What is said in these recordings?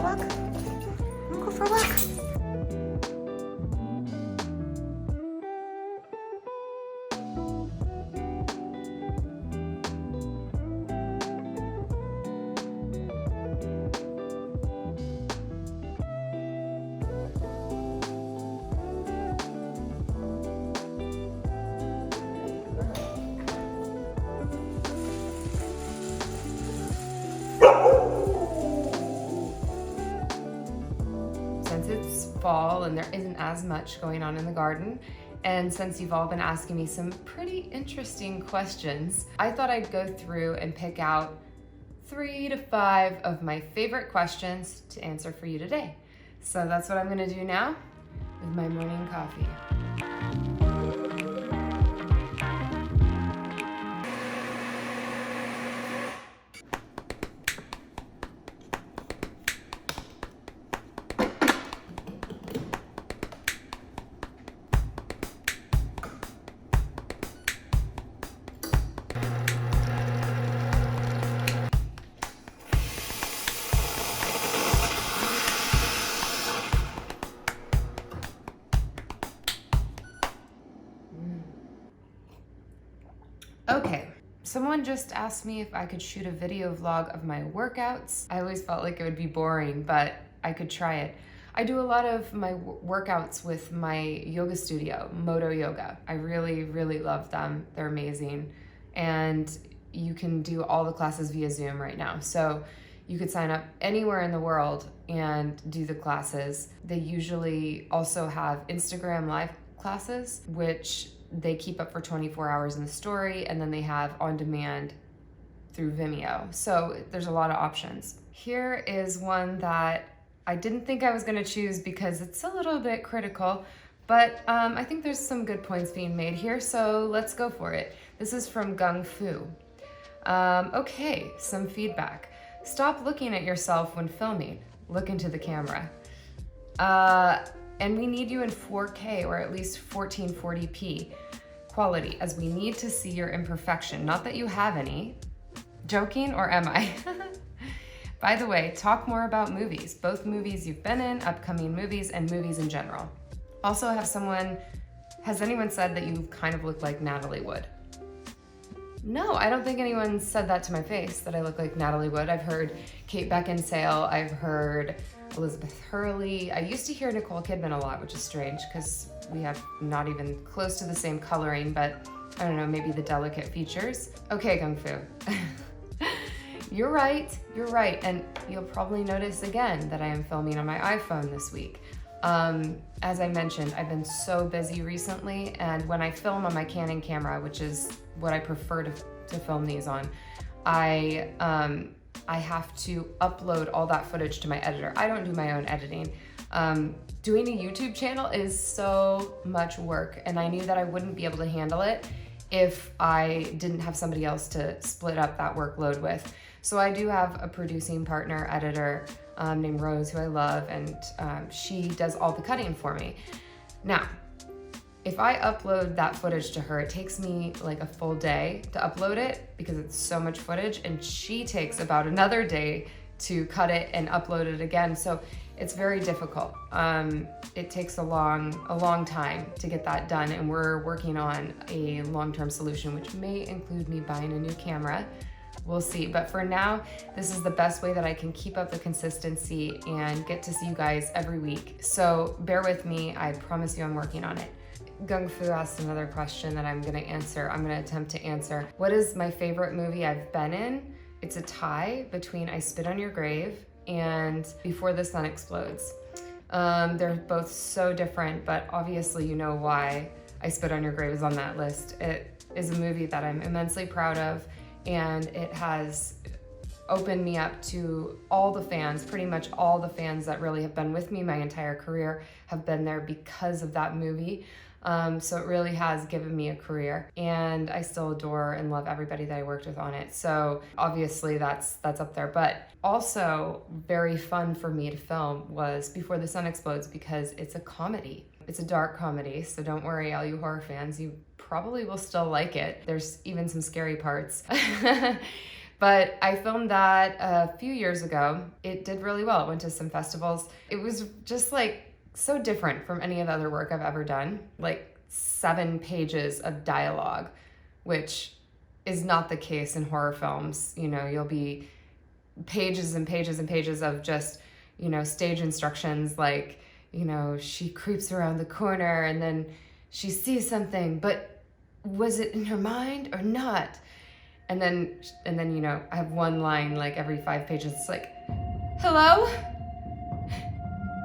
walk. I'm gonna go for a walk. Since it's fall and there isn't as much going on in the garden, and since you've all been asking me some pretty interesting questions, I thought I'd go through and pick out 3 to 5 of my favorite questions to answer for you today. So that's what I'm gonna do now with my morning coffee. Okay, someone just asked me if I could shoot a video vlog of my workouts. I always felt like it would be boring, but I could try it. I do a lot of my workouts with my yoga studio, Moto Yoga. I really, really love them. They're amazing. And you can do all the classes via Zoom right now. So you could sign up anywhere in the world and do the classes. They usually also have Instagram live classes, which they keep up for 24 hours in the story, and then they have on demand through Vimeo. So there's a lot of options. Here is one that I didn't think I was gonna choose because it's a little bit critical, but I think there's some good points being made here, so let's go for it. This is from Gung Fu. Okay, some feedback. Stop looking at yourself when filming. Look into the camera. And we need you in 4K or at least 1440p quality, as we need to see your imperfection. Not that you have any. Joking, or am I? By the way, talk more about movies, both movies you've been in, upcoming movies, and movies in general. Also, has anyone said that you kind of look like Natalie Wood? No, I don't think anyone said that to my face, that I look like Natalie Wood. I've heard Kate Beckinsale, I've heard Elizabeth Hurley. I used to hear Nicole Kidman a lot, which is strange because we have not even close to the same coloring, but I don't know, maybe the delicate features. Okay, Gung Fu. You're right, and you'll probably notice again that I am filming on my iPhone this week. As I mentioned, I've been so busy recently, and when I film on my Canon camera, which is what I prefer to film these on, I have to upload all that footage to my editor. I don't do my own editing. Doing a YouTube channel is so much work, and I knew that I wouldn't be able to handle it if I didn't have somebody else to split up that workload with. So I do have a producing partner, editor, named Rose, who I love, and she does all the cutting for me. Now, if I upload that footage to her, it takes me like a full day to upload it because it's so much footage, and she takes about another day to cut it and upload it again. So it's very difficult. It takes a long time to get that done, and we're working on a long-term solution, which may include me buying a new camera. We'll see, but for now, this is the best way that I can keep up the consistency and get to see you guys every week. So bear with me, I promise you I'm working on it. Gung Fu asked another question that I'm gonna attempt to answer. What is my favorite movie I've been in? It's a tie between I Spit on Your Grave and Before the Sun Explodes. They're both so different, but obviously you know why I Spit on Your Grave is on that list. It is a movie that I'm immensely proud of, and it has opened me up to all the fans. Pretty much all the fans that really have been with me my entire career have been there because of that movie. So it really has given me a career, and I still adore and love everybody that I worked with on it. So obviously that's up there, but also very fun for me to film was Before the Sun Explodes, because it's a comedy. It's a dark comedy, so don't worry, all you horror fans, you probably will still like it. There's even some scary parts. But I filmed that a few years ago. It did really well. It went to some festivals. It was just like so different from any of the other work I've ever done. Like 7 pages of dialogue, which is not the case in horror films. You know, you'll be pages and pages and pages of just, you know, stage instructions like, you know, she creeps around the corner and then she sees something, but was it in her mind or not? And then, you know, I have one line like every 5 pages. It's like, hello?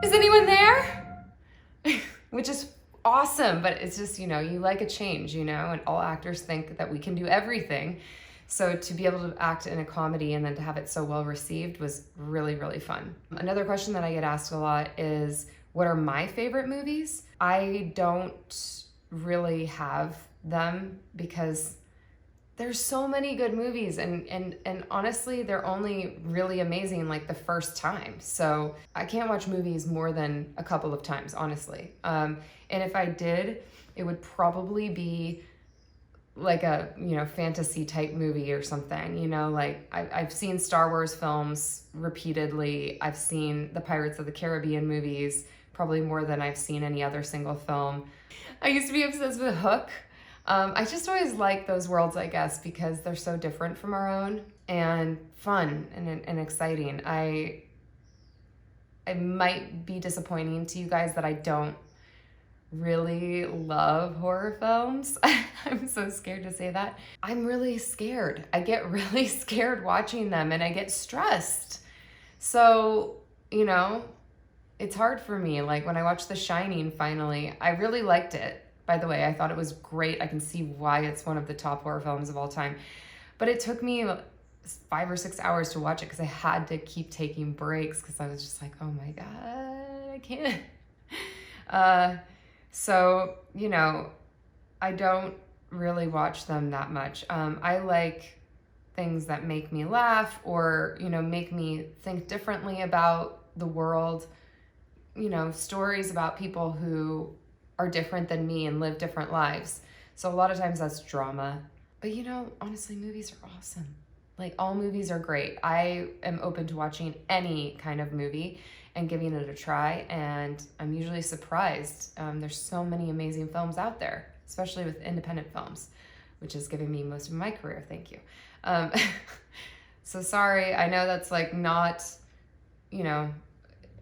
Is anyone there? Which is awesome, but it's just, you know, you like a change, you know, and all actors think that we can do everything. So to be able to act in a comedy and then to have it so well received was really, really fun. Another question that I get asked a lot is, what are my favorite movies? I don't really have them because there's so many good movies and honestly, they're only really amazing like the first time. So I can't watch movies more than a couple of times, honestly. And if I did, it would probably be like a, you know, fantasy type movie or something, you know, like I've seen Star Wars films repeatedly. I've seen the Pirates of the Caribbean movies, probably more than I've seen any other single film. I used to be obsessed with Hook. I just always like those worlds, I guess, because they're so different from our own and fun and exciting. I might be disappointing to you guys that I don't really love horror films. I'm so scared to say that. I'm really scared. I get really scared watching them and I get stressed. So, you know, it's hard for me. Like when I watched The Shining finally, I really liked it. By the way, I thought it was great. I can see why it's one of the top horror films of all time. But it took me 5 or 6 hours to watch it because I had to keep taking breaks because I was just like, oh my God, I can't. So, you know, I don't really watch them that much. I like things that make me laugh or, you know, make me think differently about the world. You know, stories about people who are different than me and live different lives. So a lot of times that's drama. But you know, honestly, movies are awesome. Like all movies are great. I am open to watching any kind of movie and giving it a try, and I'm usually surprised. There's so many amazing films out there, especially with independent films, which is giving me most of my career, thank you. So sorry, I know that's like not, you know,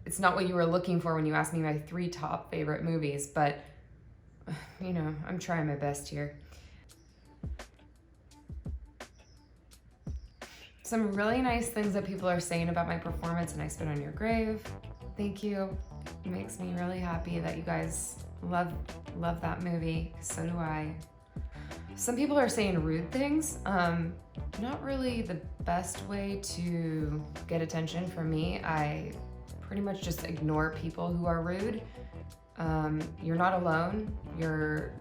it's not what you were looking for when you asked me my 3 top favorite movies, but you know, I'm trying my best here. Some really nice things that people are saying about my performance in I Spit on Your Grave. Thank you. It makes me really happy that you guys love that movie. So do I. Some people are saying rude things. Not really the best way to get attention from me. I pretty much just ignore people who are rude. You're not alone. You're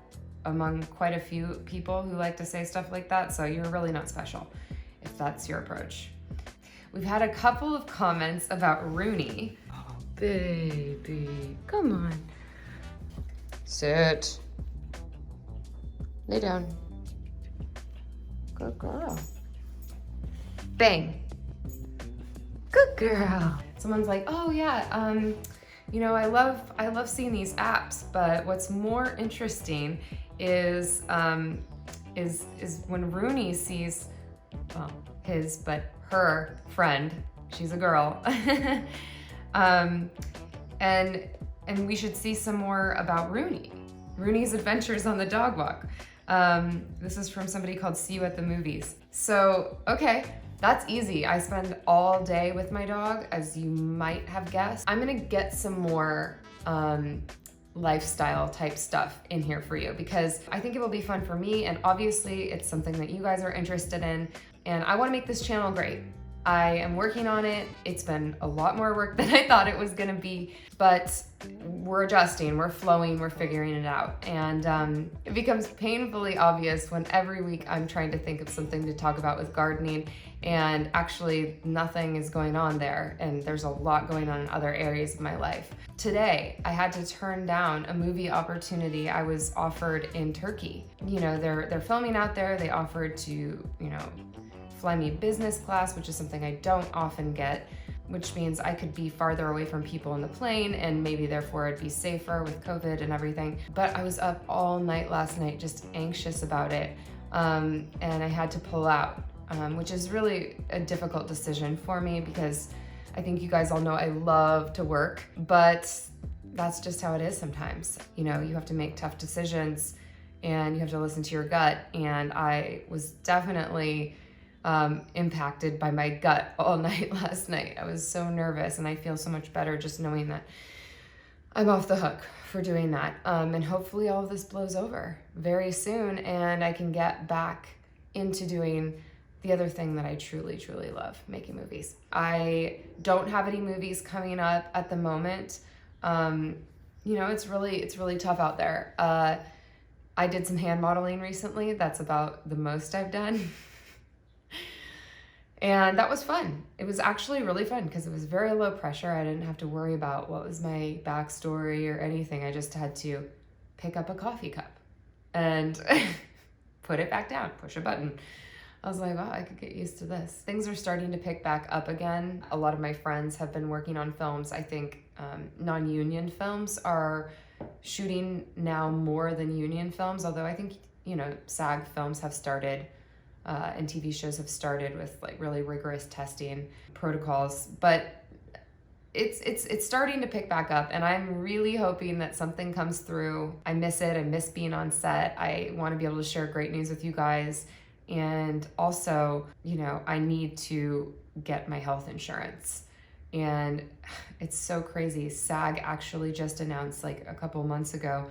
among quite a few people who like to say stuff like that, so you're really not special if that's your approach. We've had a couple of comments about Rooney. Oh, baby, come on. Sit. Lay down. Good girl. Bang. Good girl. Someone's like, oh yeah, you know, I love seeing these apps, but what's more interesting is when Rooney sees, well, but her friend, she's a girl, and we should see some more about Rooney's adventures on the dog walk. This is from somebody called See You at the Movies. So, okay. That's easy. I spend all day with my dog, as you might have guessed. I'm gonna get some more lifestyle type stuff in here for you because I think it will be fun for me, and obviously it's something that you guys are interested in, and I wanna make this channel great. I am working on it. It's been a lot more work than I thought it was gonna be, but we're adjusting, we're flowing, we're figuring it out. And it becomes painfully obvious when every week I'm trying to think of something to talk about with gardening, and actually nothing is going on there, and there's a lot going on in other areas of my life. Today, I had to turn down a movie opportunity I was offered in Turkey. You know, they're filming out there. They offered to, you know, fly me business class, which is something I don't often get, which means I could be farther away from people in the plane and maybe therefore it'd be safer with COVID and everything. But I was up all night last night just anxious about it, and I had to pull out, which is really a difficult decision for me because I think you guys all know I love to work, but that's just how it is sometimes. You know, you have to make tough decisions and you have to listen to your gut, and I was definitely impacted by my gut all night last night. I was so nervous, and I feel so much better just knowing that I'm off the hook for doing that. And hopefully all of this blows over very soon and I can get back into doing the other thing that I truly, truly love, making movies. I don't have any movies coming up at the moment. You know, it's really tough out there. I did some hand modeling recently. That's about the most I've done. And that was fun. It was actually really fun because it was very low pressure. I didn't have to worry about what was my backstory or anything. I just had to pick up a coffee cup and put it back down, push a button. I was like, wow, I could get used to this. Things are starting to pick back up again. A lot of my friends have been working on films. I think non-union films are shooting now more than union films, although I think, you know, SAG films have started and TV shows have started with like really rigorous testing protocols, but it's starting to pick back up, and I'm really hoping that something comes through. I miss it. I miss being on set. I want to be able to share great news with you guys. And also, you know, I need to get my health insurance. And it's so crazy. SAG actually just announced like a couple months ago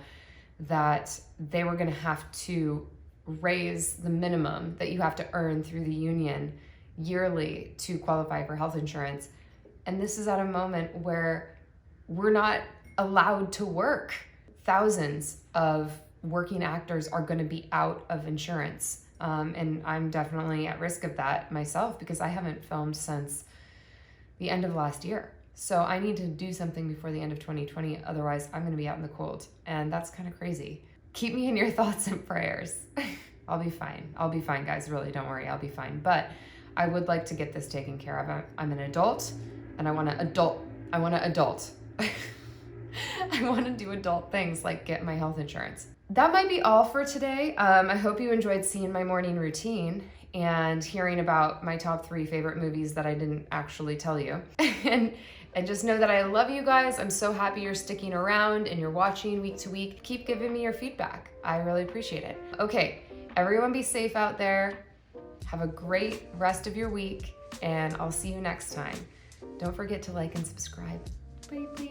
that they were going to have to raise the minimum that you have to earn through the union yearly to qualify for health insurance. And this is at a moment where we're not allowed to work. Thousands of working actors are going to be out of insurance. And I'm definitely at risk of that myself because I haven't filmed since the end of last year. So I need to do something before the end of 2020. Otherwise, I'm going to be out in the cold. And that's kind of crazy. Keep me in your thoughts and prayers. I'll be fine. I'll be fine, guys. Really, don't worry. I'll be fine. But I would like to get this taken care of. I'm an adult and I want to adult. I want to do adult things like get my health insurance. That might be all for today. I hope you enjoyed seeing my morning routine and hearing about my top 3 favorite movies that I didn't actually tell you. And just know that I love you guys. I'm so happy you're sticking around and you're watching week to week. Keep giving me your feedback. I really appreciate it. Okay, everyone be safe out there. Have a great rest of your week, and I'll see you next time. Don't forget to like and subscribe. Bye.